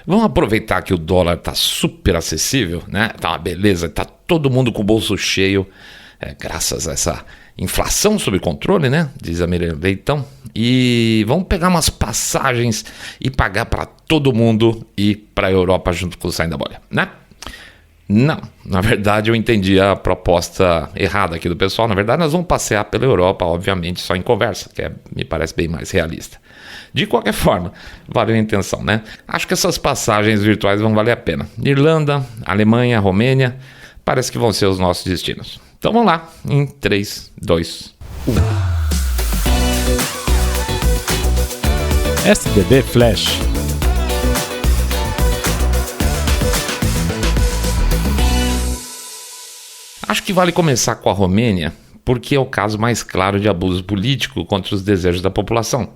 Vamos aproveitar que o dólar está super acessível, né? Tá uma beleza, tá todo mundo com o bolso cheio, graças a essa inflação sob controle, né? Diz a Miriam Leitão. E vamos pegar umas passagens e pagar para todo mundo ir para a Europa junto com o Saindo da Bolha, né? Não, na verdade eu entendi a proposta errada aqui do pessoal. Na verdade nós vamos passear pela Europa, obviamente, só em conversa, que me parece bem mais realista. De qualquer forma, valeu a intenção, né? Acho que essas passagens virtuais vão valer a pena. Irlanda, Alemanha, Romênia, parece que vão ser os nossos destinos. Então vamos lá, em 3, 2, 1. SBB Flash. Acho que vale começar com a Romênia, porque é o caso mais claro de abuso político contra os desejos da população.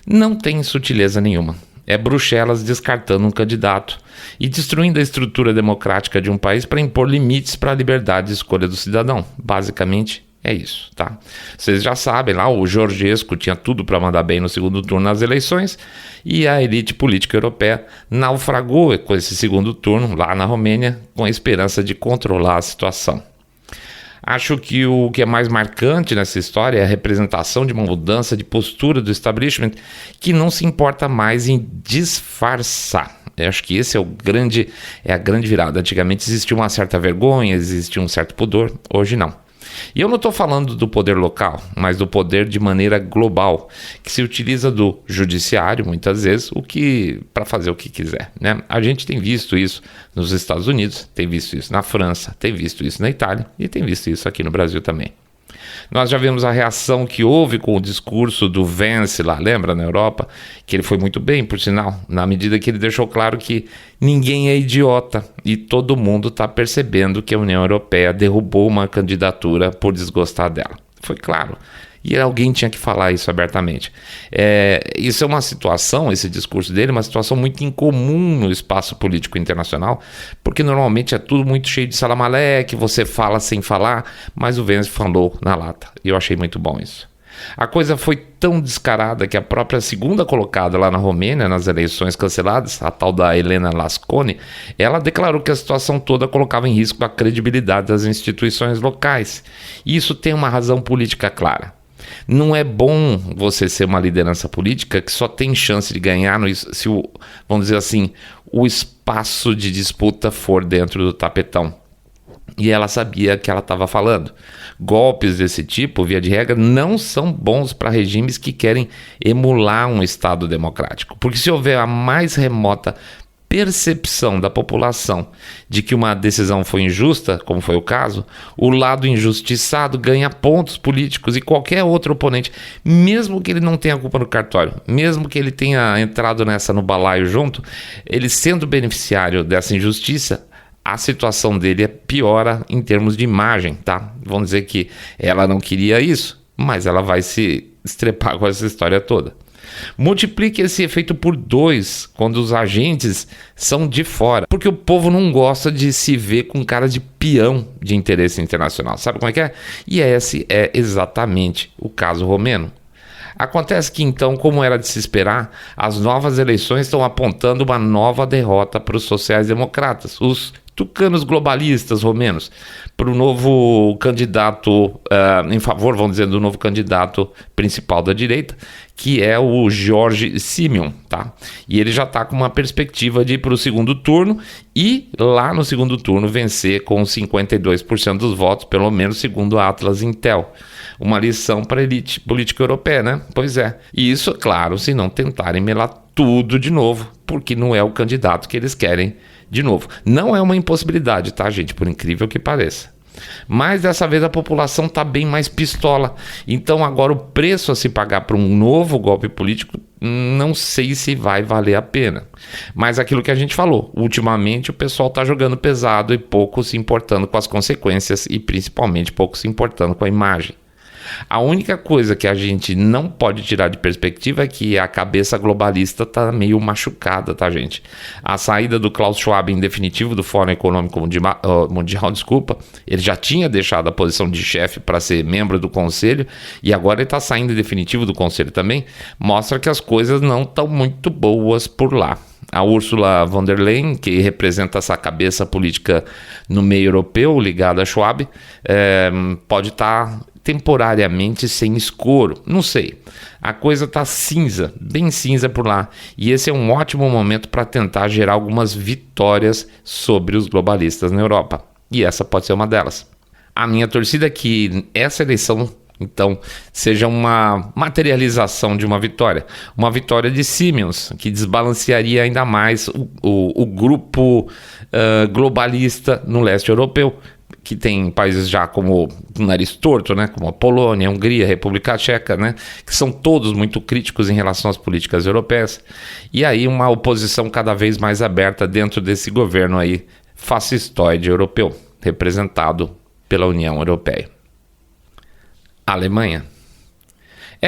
Não tem sutileza nenhuma. É Bruxelas descartando um candidato e destruindo a estrutura democrática de um país para impor limites para a liberdade de escolha do cidadão. Basicamente, é isso, tá? Vocês já sabem, lá o Georgescu tinha tudo para mandar bem no segundo turno nas eleições e a elite política europeia naufragou com esse segundo turno lá na Romênia com a esperança de controlar a situação. Acho que o que é mais marcante nessa história é a representação de uma mudança de postura do establishment que não se importa mais em disfarçar. Eu acho que esse é a grande virada. Antigamente existia uma certa vergonha, existia um certo pudor, hoje não. E eu não estou falando do poder local, mas do poder de maneira global, que se utiliza do judiciário, muitas vezes, para fazer o que quiser, né? A gente tem visto isso nos Estados Unidos, tem visto isso na França, tem visto isso na Itália e tem visto isso aqui no Brasil também. Nós já vimos a reação que houve com o discurso do Vance lá, lembra, na Europa? Que ele foi muito bem, por sinal, na medida que ele deixou claro que ninguém é idiota e todo mundo está percebendo que a União Europeia derrubou uma candidatura por desgostar dela. Foi claro. E alguém tinha que falar isso abertamente. Isso é uma situação, esse discurso dele, uma situação muito incomum no espaço político internacional, porque normalmente é tudo muito cheio de salamaleque, você fala sem falar, mas o Vence falou na lata. E eu achei muito bom isso. A coisa foi tão descarada que a própria segunda colocada lá na Romênia, nas eleições canceladas, a tal da Elena Lasconi, ela declarou que a situação toda colocava em risco a credibilidade das instituições locais. E isso tem uma razão política clara. Não é bom você ser uma liderança política que só tem chance de ganhar se vamos dizer assim, o espaço de disputa for dentro do tapetão. E ela sabia que ela estava falando. Golpes desse tipo, via de regra, não são bons para regimes que querem emular um Estado democrático. Porque se houver a mais remota percepção da população de que uma decisão foi injusta, como foi o caso, o lado injustiçado ganha pontos políticos e qualquer outro oponente, mesmo que ele não tenha culpa no cartório, mesmo que ele tenha entrado nessa no balaio junto, ele sendo beneficiário dessa injustiça, a situação dele piora em termos de imagem, tá? Vamos dizer que ela não queria isso, mas ela vai se estrepar com essa história toda. Multiplique esse efeito por 2 quando os agentes são de fora, porque o povo não gosta de se ver com cara de peão de interesse internacional. Sabe como é que é? E esse é exatamente o caso romeno. Acontece que então, como era de se esperar, as novas eleições estão apontando uma nova derrota para os sociais-democratas, os tucanos globalistas romenos, para o novo candidato, em favor, vamos dizer, do novo candidato principal da direita, que é o Jorge Simeon, tá? E ele já está com uma perspectiva de ir para o segundo turno e lá no segundo turno vencer com 52% dos votos, pelo menos segundo a Atlas Intel. Uma lição para a elite política europeia, né? Pois é. E isso, claro, se não tentarem melar tudo de novo, porque não é o candidato que eles querem de novo. Não é uma impossibilidade, tá, gente? Por incrível que pareça. Mas dessa vez a população está bem mais pistola. Então agora o preço a se pagar para um novo golpe político, não sei se vai valer a pena. Mas aquilo que a gente falou, ultimamente o pessoal está jogando pesado e pouco se importando com as consequências e principalmente pouco se importando com a imagem. A única coisa que a gente não pode tirar de perspectiva é que a cabeça globalista está meio machucada, tá, gente? A saída do Klaus Schwab em definitivo do Fórum Econômico Mundial, ele já tinha deixado a posição de chefe para ser membro do conselho e agora ele está saindo em definitivo do conselho também, mostra que as coisas não estão muito boas por lá. A Ursula von der Leyen, que representa essa cabeça política no meio europeu, ligada a Schwab, pode estar temporariamente sem escoro, não sei. A coisa está cinza, bem cinza por lá, e esse é um ótimo momento para tentar gerar algumas vitórias sobre os globalistas na Europa, e essa pode ser uma delas. A minha torcida é que essa eleição, então, seja uma materialização de uma vitória de Siemens, que desbalancearia ainda mais o grupo globalista no leste europeu, que tem países já como o nariz torto, né, como a Polônia, a Hungria, a República Tcheca, né, que são todos muito críticos em relação às políticas europeias, e aí uma oposição cada vez mais aberta dentro desse governo aí fascistoide europeu, representado pela União Europeia. Alemanha.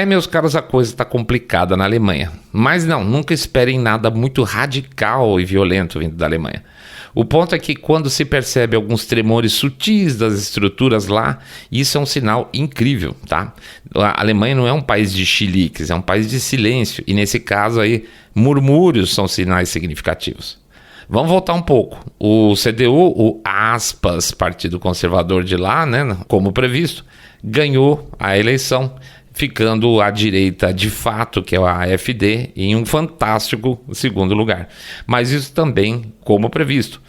Meus caros, a coisa está complicada na Alemanha. Mas nunca esperem nada muito radical e violento vindo da Alemanha. O ponto é que quando se percebe alguns tremores sutis das estruturas lá, isso é um sinal incrível, tá? A Alemanha não é um país de chiliques, é um país de silêncio. E nesse caso aí, murmúrios são sinais significativos. Vamos voltar um pouco. O CDU, o Partido Conservador de lá, né, como previsto, ganhou a eleição, ficando à direita de fato, que é a AfD, em um fantástico segundo lugar. Mas isso também como previsto.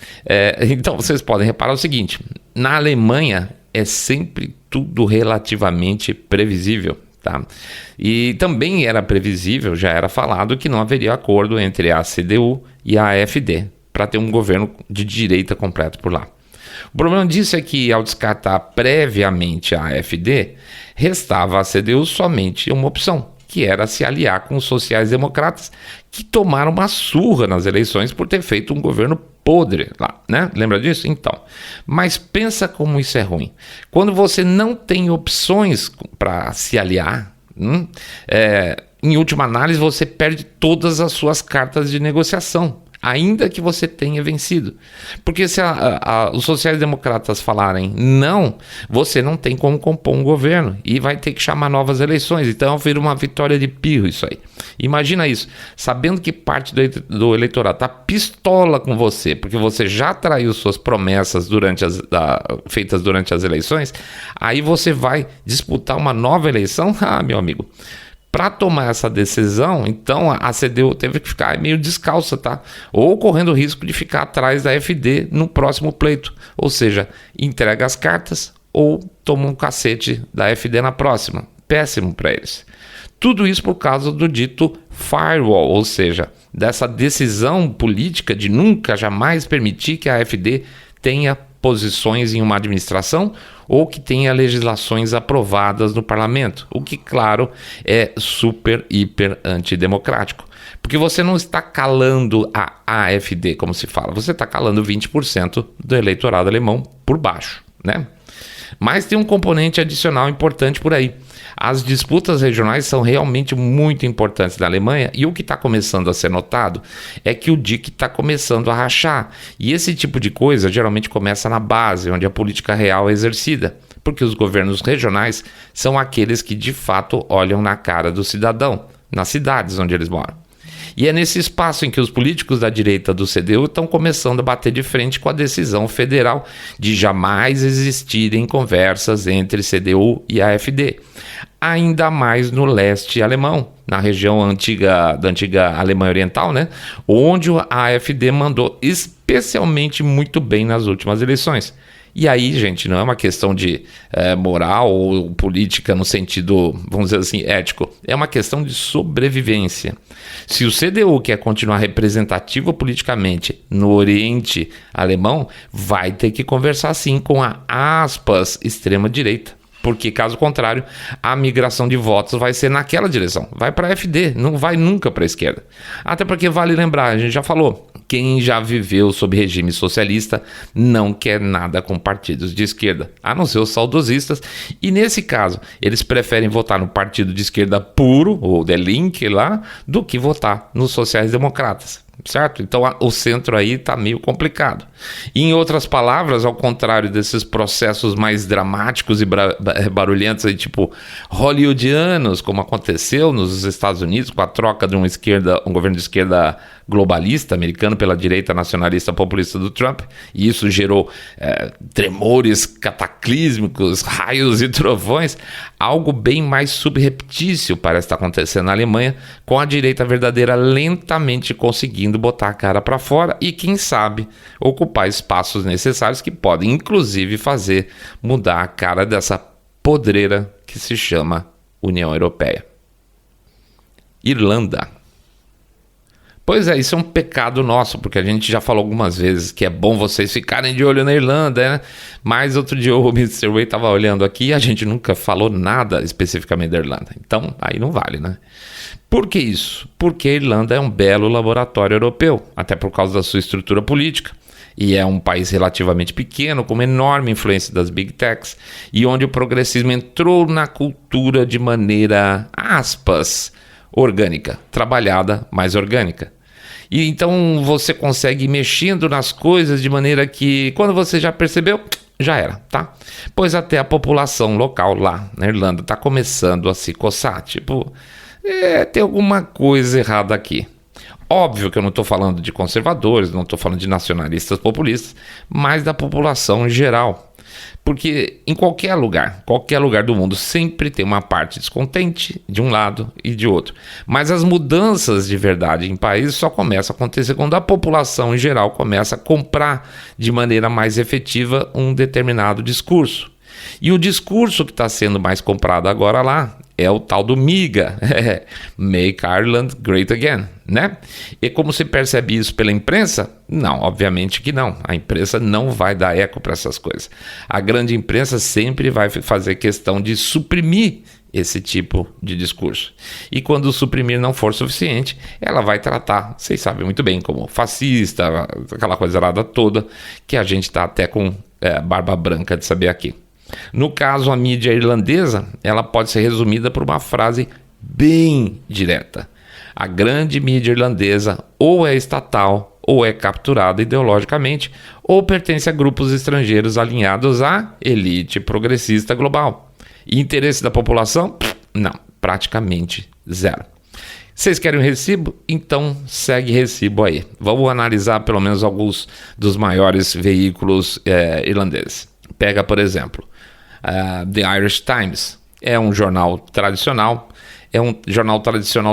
Então vocês podem reparar o seguinte, na Alemanha é sempre tudo relativamente previsível. Tá? E também era previsível, já era falado, que não haveria acordo entre a CDU e a AfD para ter um governo de direita completo por lá. O problema disso é que, ao descartar previamente a AfD, restava à CDU somente uma opção, que era se aliar com os sociais-democratas, que tomaram uma surra nas eleições por ter feito um governo podre lá, né? Lembra disso? Então, mas pensa como isso é ruim. Quando você não tem opções para se aliar, em última análise você perde todas as suas cartas de negociação, ainda que você tenha vencido. Porque se os sociais-democratas falarem não, você não tem como compor um governo e vai ter que chamar novas eleições. Então vira uma vitória de pirro isso aí. Imagina isso, sabendo que parte do eleitorado está pistola com você, porque você já traiu suas promessas feitas durante as eleições, aí você vai disputar uma nova eleição? Meu amigo, para tomar essa decisão, então a CDU teve que ficar meio descalça, tá? Ou correndo o risco de ficar atrás da AfD no próximo pleito. Ou seja, entrega as cartas ou toma um cacete da AfD na próxima. Péssimo para eles. Tudo isso por causa do dito firewall, ou seja, dessa decisão política de nunca, jamais permitir que a AfD tenha posições em uma administração ou que tenha legislações aprovadas no parlamento, o que, claro, é super, hiper antidemocrático. Porque você não está calando a AfD, como se fala, você está calando 20% do eleitorado alemão por baixo, né? Mas tem um componente adicional importante por aí. As disputas regionais são realmente muito importantes na Alemanha e o que está começando a ser notado é que o DIK está começando a rachar. E esse tipo de coisa geralmente começa na base, onde a política real é exercida, porque os governos regionais são aqueles que de fato olham na cara do cidadão, nas cidades onde eles moram. E é nesse espaço em que os políticos da direita do CDU estão começando a bater de frente com a decisão federal de jamais existirem conversas entre CDU e AfD. Ainda mais no leste alemão, na região da antiga Alemanha Oriental, né? Onde a AfD mandou especialmente muito bem nas últimas eleições. E aí, gente, não é uma questão de moral ou política no sentido, vamos dizer assim, ético. É uma questão de sobrevivência. Se o CDU quer continuar representativo politicamente no Oriente Alemão, vai ter que conversar sim com a extrema-direita. Porque, caso contrário, a migração de votos vai ser naquela direção. Vai para a AfD, não vai nunca para a esquerda. Até porque vale lembrar, a gente já falou, quem já viveu sob regime socialista não quer nada com partidos de esquerda, a não ser os saudosistas. E nesse caso, eles preferem votar no partido de esquerda puro, ou Der Linke lá, do que votar nos sociais-democratas. Certo? Então o centro aí está meio complicado. E, em outras palavras, ao contrário desses processos mais dramáticos e barulhentos, aí, tipo hollywoodianos, como aconteceu nos Estados Unidos com a troca de um governo de esquerda globalista americano pela direita nacionalista populista do Trump, e isso gerou tremores cataclísmicos, raios e trovões. Algo bem mais subreptício parece estar acontecendo na Alemanha, com a direita verdadeira lentamente conseguindo botar a cara para fora e, quem sabe, ocupar espaços necessários que podem, inclusive, fazer mudar a cara dessa podreira que se chama União Europeia. Irlanda. Pois é, isso é um pecado nosso, porque a gente já falou algumas vezes que é bom vocês ficarem de olho na Irlanda, né? Mas outro dia o Mr. Way estava olhando aqui e a gente nunca falou nada especificamente da Irlanda. Então, aí não vale, né? Por que isso? Porque a Irlanda é um belo laboratório europeu, até por causa da sua estrutura política. E é um país relativamente pequeno, com uma enorme influência das Big Techs, e onde o progressismo entrou na cultura de maneira, aspas, orgânica, trabalhada, mas orgânica. E então você consegue ir mexendo nas coisas de maneira que, quando você já percebeu, já era, tá? Pois até a população local lá na Irlanda está começando a se coçar, tipo, tem alguma coisa errada aqui. Óbvio que eu não estou falando de conservadores, não estou falando de nacionalistas populistas, mas da população em geral. Porque em qualquer lugar do mundo, sempre tem uma parte descontente de um lado e de outro. Mas as mudanças de verdade em países só começam a acontecer quando a população em geral começa a comprar de maneira mais efetiva um determinado discurso. E o discurso que está sendo mais comprado agora lá é o tal do MIGA, Make Ireland Great Again, né? E como se percebe isso pela imprensa? Não, obviamente que não. A imprensa não vai dar eco para essas coisas. A grande imprensa sempre vai fazer questão de suprimir esse tipo de discurso. E quando o suprimir não for suficiente, ela vai tratar, vocês sabem muito bem, como fascista, aquela coisa errada toda, que a gente está até com barba branca de saber aqui. No caso, a mídia irlandesa, ela pode ser resumida por uma frase bem direta. A grande mídia irlandesa ou é estatal, ou é capturada ideologicamente, ou pertence a grupos estrangeiros alinhados à elite progressista global. E interesse da população? Não, praticamente zero. Vocês querem um recibo? Então segue recibo aí. Vamos analisar pelo menos alguns dos maiores veículos irlandeses. Pega, por exemplo, The Irish Times. É um jornal tradicional,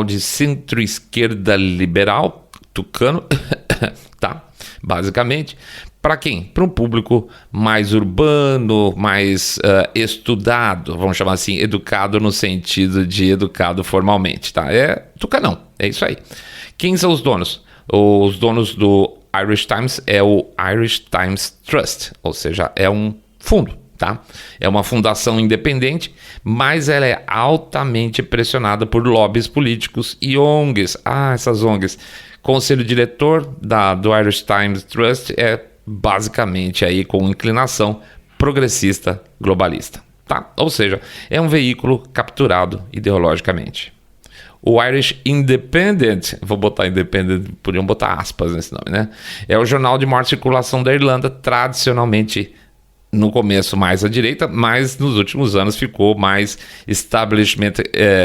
de centro-esquerda liberal, tucano, tá? Basicamente, para quem? Para um público mais urbano, mais estudado, vamos chamar assim, educado no sentido de educado formalmente, tá? É tucanão, é isso aí. Quem são os donos? Os donos do Irish Times é o Irish Times Trust, ou seja, é um fundo, tá? É uma fundação independente, mas ela é altamente pressionada por lobbies políticos e ONGs. Essas ONGs. Conselho diretor do Irish Times Trust é basicamente aí com inclinação progressista globalista, tá? Ou seja, é um veículo capturado ideologicamente. O Irish Independent, vou botar Independent, podiam botar aspas nesse nome, né? É o jornal de maior circulação da Irlanda, tradicionalmente no começo mais à direita, mas nos últimos anos ficou mais establishment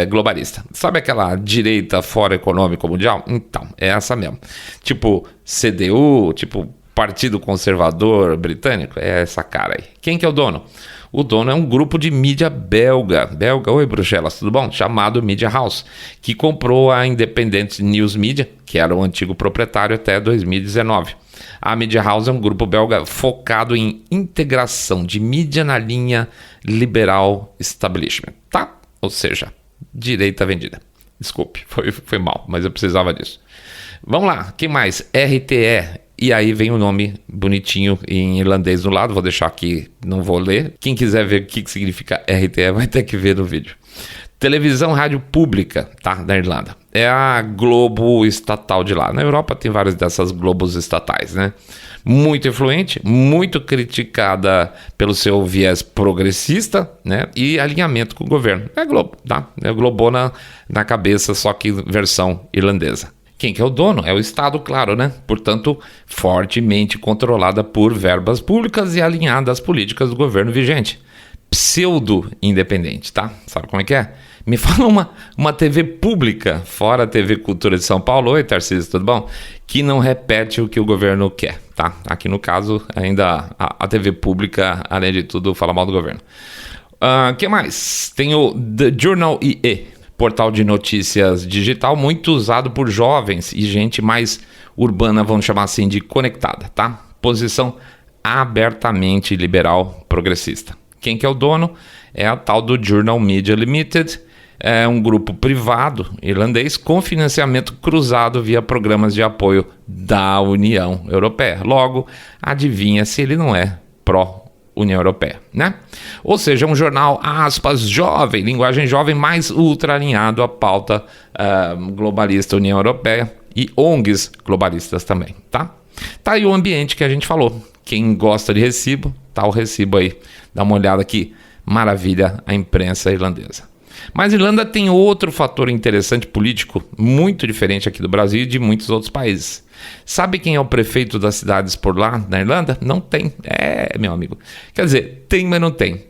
globalista. Sabe aquela direita fora econômico mundial? Então, é essa mesmo. Tipo CDU, tipo Partido Conservador Britânico, é essa cara aí. Quem que é o dono? O dono é um grupo de mídia belga. Oi Bruxelas, tudo bom? Chamado Media House, que comprou a Independent News Media, que era o antigo proprietário até 2019. A Media House é um grupo belga focado em integração de mídia na linha liberal establishment, tá? Ou seja, direita vendida. Desculpe, foi mal, mas eu precisava disso. Vamos lá, quem mais? RTE. E aí vem o nome bonitinho em irlandês do lado, vou deixar aqui, não vou ler. Quem quiser ver o que significa RTE vai ter que ver no vídeo. Televisão Rádio Pública, tá? Da Irlanda. É a Globo estatal de lá. Na Europa tem várias dessas Globos estatais, né? Muito influente, muito criticada pelo seu viés progressista, né? E alinhamento com o governo. É Globo, tá? É Globona na cabeça, só que versão irlandesa. Quem que é o dono? É o Estado, claro, né? Portanto, fortemente controlada por verbas públicas e alinhada às políticas do governo vigente. pseudo-independente, tá? Sabe como é que é? Me fala uma TV pública, fora a TV Cultura de São Paulo, oi Tarcísio, tudo bom? Que não repete o que o governo quer, tá? Aqui no caso, ainda a TV pública, além de tudo, fala mal do governo. Que mais? Tem o The Journal IE, portal de notícias digital muito usado por jovens e gente mais urbana, vamos chamar assim, de conectada, tá? Posição abertamente liberal progressista. Quem que é o dono? É a tal do Journal Media Limited, é um grupo privado irlandês com financiamento cruzado via programas de apoio da União Europeia. Logo, adivinha se ele não é pró-União Europeia, né? Ou seja, um jornal, aspas, jovem, linguagem jovem, mais ultra alinhado à pauta globalista União Europeia e ONGs globalistas também, tá? Tá aí o ambiente que a gente falou. Quem gosta de recibo, tá o recibo aí. Dá uma olhada aqui. Maravilha a imprensa irlandesa. Mas a Irlanda tem outro fator interessante político, muito diferente aqui do Brasil e de muitos outros países. Sabe quem é o prefeito das cidades por lá, na Irlanda? Não tem. Meu amigo. Quer dizer, tem, mas não tem.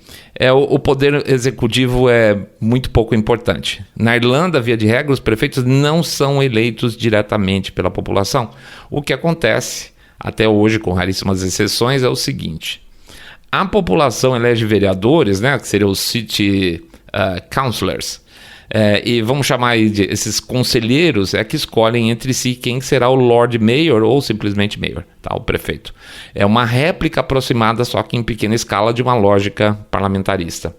O poder executivo é muito pouco importante. Na Irlanda, via de regra, os prefeitos não são eleitos diretamente pela população. O que acontece, até hoje, com raríssimas exceções, é o seguinte. A população elege vereadores, né, que seriam os city councillors, e vamos chamar aí de esses conselheiros, que escolhem entre si quem será o Lord Mayor ou simplesmente Mayor, tá, o prefeito. É uma réplica aproximada, só que em pequena escala, de uma lógica parlamentarista.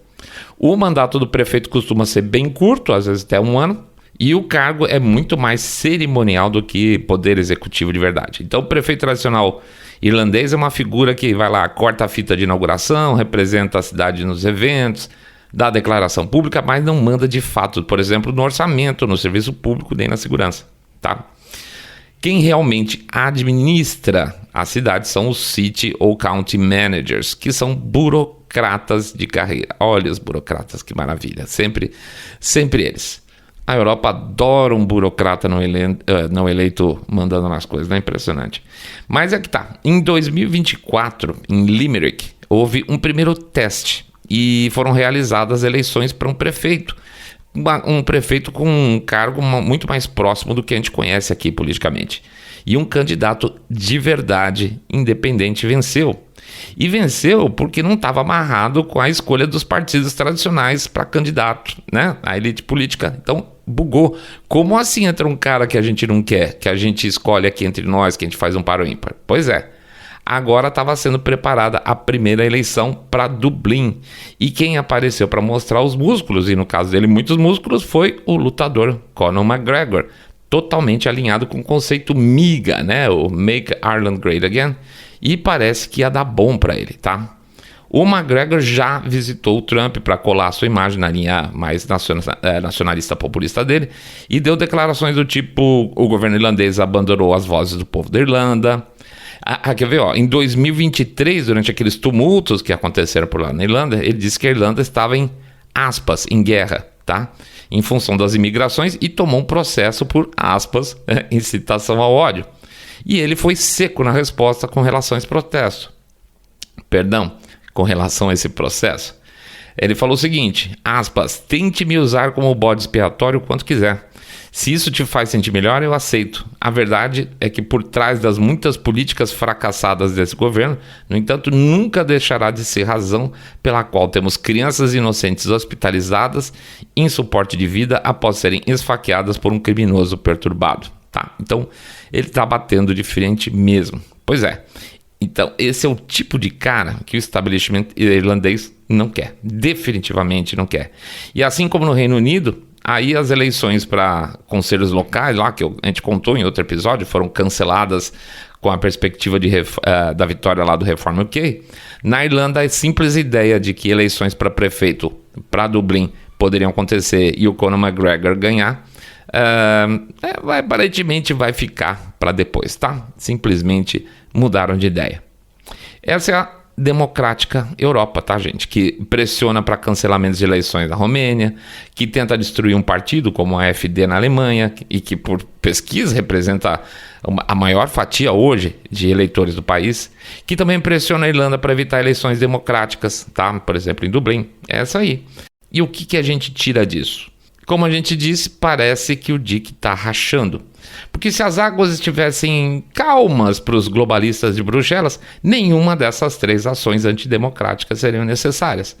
O mandato do prefeito costuma ser bem curto, às vezes até 1 ano, e o cargo é muito mais cerimonial do que poder executivo de verdade. Então o prefeito tradicional irlandês é uma figura que vai lá, corta a fita de inauguração, representa a cidade nos eventos, dá declaração pública, mas não manda de fato, por exemplo, no orçamento, no serviço público, nem na segurança, tá? Quem realmente administra a cidade são os city ou county managers, que são burocratas de carreira. Olha os burocratas, que maravilha, sempre eles. A Europa adora um burocrata não eleito mandando nas coisas, não é impressionante? Mas é que tá, em 2024, em Limerick, houve um primeiro teste e foram realizadas eleições para um prefeito. Um prefeito com um cargo muito mais próximo do que a gente conhece aqui politicamente. E um candidato de verdade independente venceu. E venceu porque não estava amarrado com a escolha dos partidos tradicionais para candidato, né? A elite política. Então, bugou. Como assim entra um cara que a gente não quer, que a gente escolhe aqui entre nós, que a gente faz um par ou ímpar? Pois é. Agora estava sendo preparada a primeira eleição para Dublin. E quem apareceu para mostrar os músculos, e no caso dele muitos músculos, foi o lutador Conor McGregor, totalmente alinhado com o conceito MIGA, né? O Make Ireland Great Again. E parece que ia dar bom para ele, tá? O McGregor já visitou o Trump para colar a sua imagem na linha mais nacionalista populista dele e deu declarações do tipo: o governo irlandês abandonou as vozes do povo da Irlanda. Quer ver, em 2023, durante aqueles tumultos que aconteceram por lá na Irlanda, ele disse que a Irlanda estava em, aspas, em guerra, tá? Em função das imigrações, e tomou um processo por, aspas, incitação ao ódio. E ele foi seco na resposta com relação a esse protesto. Com relação a esse processo. Ele falou o seguinte, aspas, tente me usar como bode expiatório quanto quiser. Se isso te faz sentir melhor, eu aceito. A verdade é que por trás das muitas políticas fracassadas desse governo, no entanto, nunca deixará de ser razão pela qual temos crianças inocentes hospitalizadas em suporte de vida após serem esfaqueadas por um criminoso perturbado. Tá? Então, ele está batendo de frente mesmo. Pois é. Então, esse é o tipo de cara que o establishment irlandês não quer. Definitivamente não quer. E assim como no Reino Unido, aí as eleições para conselhos locais, lá que a gente contou em outro episódio, foram canceladas com a perspectiva da vitória lá do Reform UK. Na Irlanda, a simples ideia de que eleições para prefeito para Dublin poderiam acontecer e o Conor McGregor ganhar, aparentemente vai ficar para depois, tá? Simplesmente mudaram de ideia. Essa é a democrática Europa, tá, gente? Que pressiona para cancelamentos de eleições na Romênia, que tenta destruir um partido como a AfD na Alemanha e que, por pesquisa, representa a maior fatia hoje de eleitores do país, que também pressiona a Irlanda para evitar eleições democráticas, tá? Por exemplo, em Dublin. É essa aí. E o que a gente tira disso? Como a gente disse, parece que o Dick está rachando. Porque se as águas estivessem calmas para os globalistas de Bruxelas, nenhuma dessas 3 ações antidemocráticas seriam necessárias.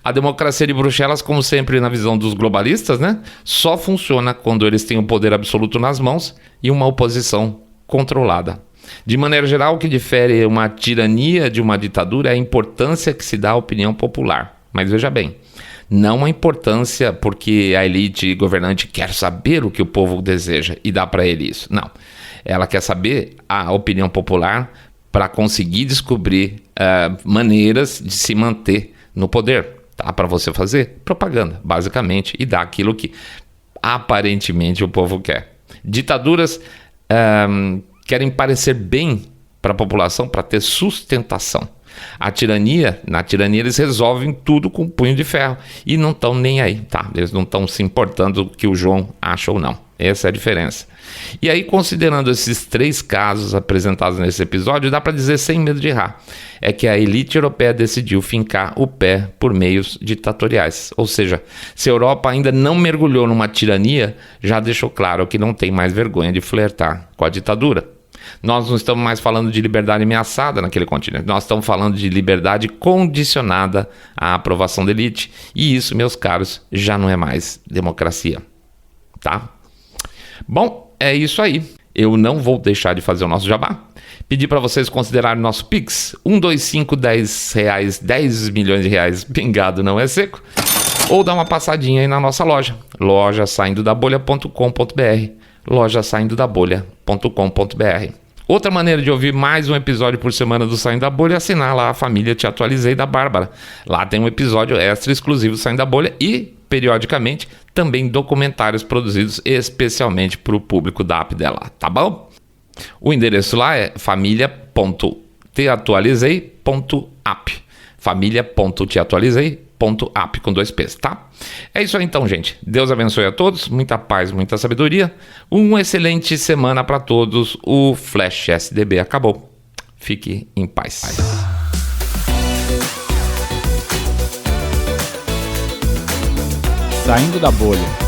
A democracia de Bruxelas, como sempre na visão dos globalistas, né, só funciona quando eles têm o poder absoluto nas mãos e uma oposição controlada. De maneira geral, o que difere uma tirania de uma ditadura é a importância que se dá à opinião popular. Mas veja bem, não a importância porque a elite governante quer saber o que o povo deseja e dá para ele isso. Não. Ela quer saber a opinião popular para conseguir descobrir maneiras de se manter no poder. Tá? Para você fazer propaganda, basicamente, e dar aquilo que aparentemente o povo quer. Ditaduras querem parecer bem para a população para ter sustentação. Na tirania eles resolvem tudo com um punho de ferro e não estão nem aí, tá? Eles não estão se importando do que o João acha ou não. Essa é a diferença. E aí, considerando esses 3 casos apresentados nesse episódio, dá para dizer sem medo de errar, é que a elite europeia decidiu fincar o pé por meios ditatoriais. Ou seja, se a Europa ainda não mergulhou numa tirania, já deixou claro que não tem mais vergonha de flertar com a ditadura. Nós não estamos mais falando de liberdade ameaçada naquele continente. Nós estamos falando de liberdade condicionada à aprovação da elite. E isso, meus caros, já não é mais democracia. Tá? Bom, é isso aí. Eu não vou deixar de fazer o nosso jabá. Pedir para vocês considerarem o nosso Pix. 125 10 reais, 10 milhões de reais, pingado não é seco. Ou dar uma passadinha aí na nossa loja. lojasaindodabolha.com.br lojasaindodabolha.com.br. Outra maneira de ouvir mais um episódio por semana do Saindo da Bolha é assinar lá a Família Te Atualizei da Bárbara. Lá tem um episódio extra exclusivo Saindo da Bolha e, periodicamente, também documentários produzidos especialmente para o público da app dela, tá bom? O endereço lá é família.teatualizei.app família.teatualizei.app com 2 P's, tá? É isso aí então, gente. Deus abençoe a todos, muita paz, muita sabedoria. Uma excelente semana para todos. O Flash SDB acabou. Fique em paz. Saindo da Bolha.